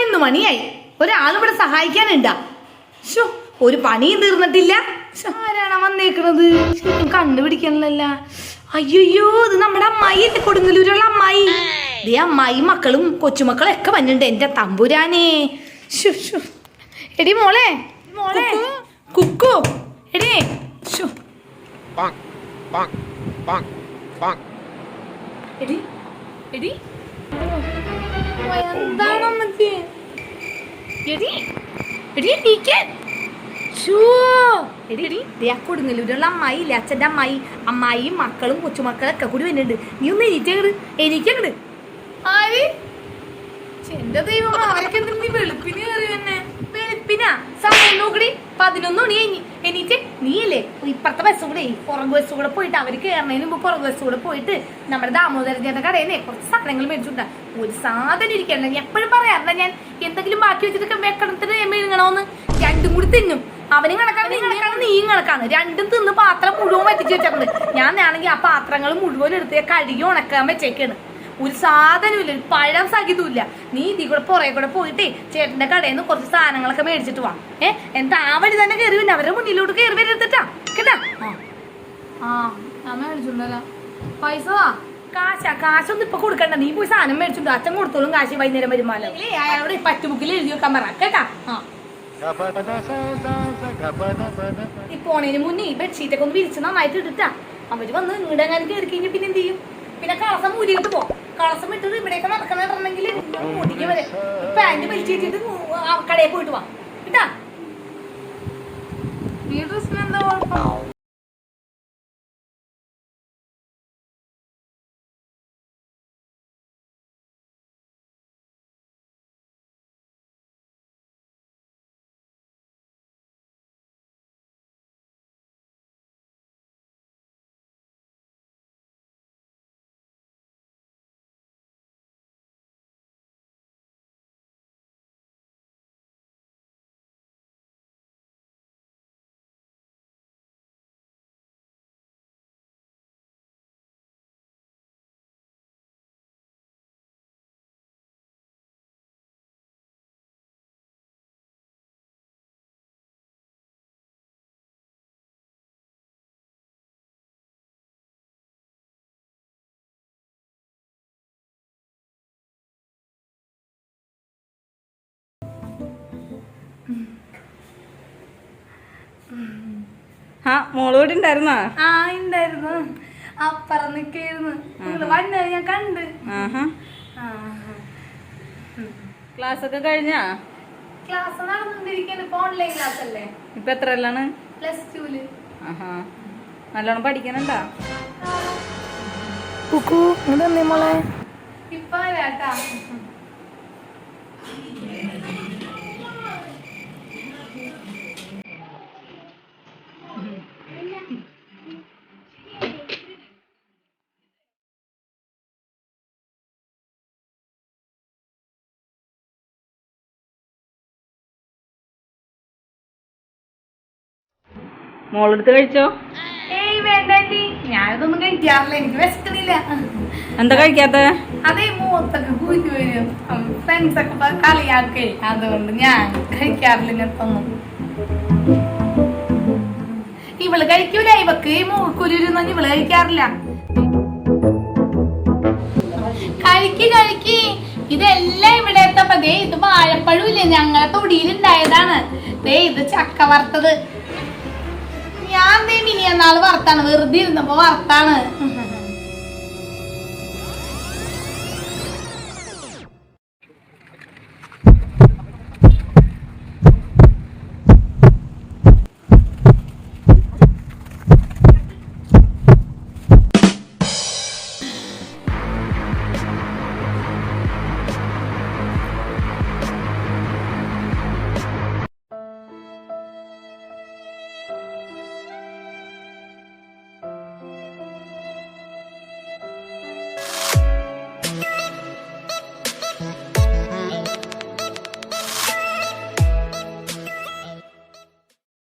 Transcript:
11 മണിയായി. ഒരാളിവിടെ സഹായിക്കാനുണ്ടാ? ഒരു പണിയും തീർന്നിട്ടില്ല. ആരാണ് വന്നേക്കണത്? ശരിക്കും കണ്ടുപിടിക്കണല്ല. അയ്യോ, ഇത് നമ്മുടെ അമ്മായി അല്ലേ, കൊടുങ്ങല്ലൂരുള്ള അമ്മായി. ദേ അമ്മായി മക്കളും കൊച്ചുമക്കളും ഒക്കെ വന്നിട്ടുണ്ട്. എന്റെ തമ്പുരാനേ. എടി മോളെ, മോളെ കുക്കു, എടി എടി എടി എന്താണ് അമ്മക്ക്? എടി എടി നീക്കാൻ കൊടുങ്ങല്ലൂരുള്ള അമ്മായി ഇല്ലേ, അച്ഛൻ്റെ അമ്മായിയും മക്കളും കൊച്ചുമക്കളൊക്കെ കൂടി വരുന്നുണ്ട്. നീ ഒന്ന് എനിക്കങ്ങട് ആര്? എന്റെ ദൈവം, അവരൊക്കെ നീ വെളുപ്പിന് കയറി തന്നെ. വെളുപ്പിനാ? സമയം നോക്കടി, 11 മണി കഴിഞ്ഞ്. എനിക്ക് നീയല്ലേ ഇപ്പുറത്തെ ബസ് കൂടെ പുറകു ബസ് കൂടെ പോയിട്ട് അവർ കയറുന്നതിന് മുമ്പ് പുറകു ബസ് കൂടെ പോയിട്ട് നമ്മുടെ ദാമോദരന്റെ കടയിൽ നിന്ന് കുറച്ച് സാധനങ്ങൾ മേടിച്ചിട്ടുണ്ടാ. ഒരു സാധനം ഇരിക്കണ്ട. ഞാൻ എപ്പോഴും പറയാറില്ല, ഞാൻ എന്തെങ്കിലും ബാക്കി വെച്ചിട്ട് വെക്കണത്തിന് മെഴുകണമെന്ന്. രണ്ടും കൂടി തിന്നും. അവനും കണക്കാണ്, നീയും കണക്കാണ്. രണ്ടും തിന്ന് പാത്രം മുഴുവൻ വറ്റിച്ച് വെച്ചിട്ടുണ്ട്. ഞാൻ ആണെങ്കിൽ ആ പാത്രങ്ങൾ മുഴുവൻ എടുത്ത് കഴുകി ഉണക്കാൻ വെച്ചേക്കാണ്. ഒരു സാധനമില്ല, ഒരു പഴം സഹിതമില്ല. നീ ഇതിൽ കൂടെ പുറകെ കൂടെ പോയിട്ട് ചേട്ടന്റെ കടയിൽ നിന്ന് കുറച്ച് സാധനങ്ങളൊക്കെ മേടിച്ചിട്ട് വാ. എന്താ ആ വഴി തന്നെ കയറി പിന്നെ അവരുടെ മുന്നിലോട്ട് കയറി വരത്തിട്ടാ കേട്ടാ. ഞാൻ മേടിച്ചിട്ടുണ്ടല്ലോ പൈസ. കാശൊന്നും ഇപ്പൊ കൊടുക്കണ്ട, നീ പോയി സാധനം മേടിച്ചിട്ടുണ്ടോ. അച്ഛൻ കൊടുത്തോളും കാശ് വൈകുന്നേരം വരുമാനം. അയാളോട് പറ്റ് ബുക്കിൽ എഴുതി വെക്കാൻ പറ കേട്ടാ. ഈ പോണേന് മുന്നേ ബെഡ്ഷീറ്റൊക്കെ ഒന്ന് വിരിച്ച് നന്നായിട്ട് ഇട്ടിട്ടാ. അവര് വന്ന് ഇങ്ങടെങ്ങാനും കയറി കഴിഞ്ഞാൽ പിന്നെ എന്ത് ചെയ്യും? പിന്നെ കളസം മൂരിയിട്ട് പോ. കളസം ഇട്ടിട്ട് ഇവിടെയൊക്കെ നടക്കണമെങ്കിൽ മൂട്ടിക്ക് വരെ പാന്റ് വലിച്ചിട്ടിട്ട് കടയിൽ പോയിട്ട് വാ കേട്ടാ. ഈ ഡ്രസ്സിന് എന്താ കുഴപ്പം? മോളോട് ഉണ്ടായിരുന്നോ? ഉണ്ടായിരുന്നു. അപ്പറം നിക്കായിരുന്നു. വന്നത് ഞാൻ കണ്ട്. ക്ലാസ് ഒക്കെ കഴിഞ്ഞാ? ക്ലാസ് നടന്നുകൊണ്ടിരിക്കുന്നു. ഇപ്പൊ ഓൺലൈൻ ക്ലാസ് അല്ലേ. ഇപ്പൊ എത്രയിലാണ്? +2. നല്ലോണം പഠിക്കണണ്ടാ? മോളെ ഇപ്പൊ വരാട്ടാ. മോളെടുത്ത് കഴിച്ചോ? ഏയ് വേണ്ടി, ഞാനിതൊന്നും കഴിക്കാറില്ല. എനിക്ക് വിശക്കണില്ല. എന്താ കഴിക്കാത്ത? അതേ മൂത്തൊക്കെ കുഞ്ഞു വരും, ഫ്രണ്ട്സൊക്കെ കളിയാക്കേ. അതുകൊണ്ട് ഞാൻ കഴിക്കാറില്ല ഇങ്ങനത്തൊന്നും. ഇവള് കഴിക്കൂല. ഇവക്ക് മൂക്കുരുന്നൊന്നും ഇവള് കഴിക്കാറില്ല. കഴിക്ക്. ഇതെല്ലാം ഇവിടെ എത്തപ്പോ ദേ ഇത് വാഴപ്പഴമില്ലേ, ഞങ്ങളെ തൊടിയിലുണ്ടായതാണ്. ദേ ഇത് ചക്ക വറുത്തത്. ഞാൻ ദേ മിനിയെന്നാള് വറുത്താണ്, വെറുതെ ഇരുന്നപ്പോ വറുത്താണ്.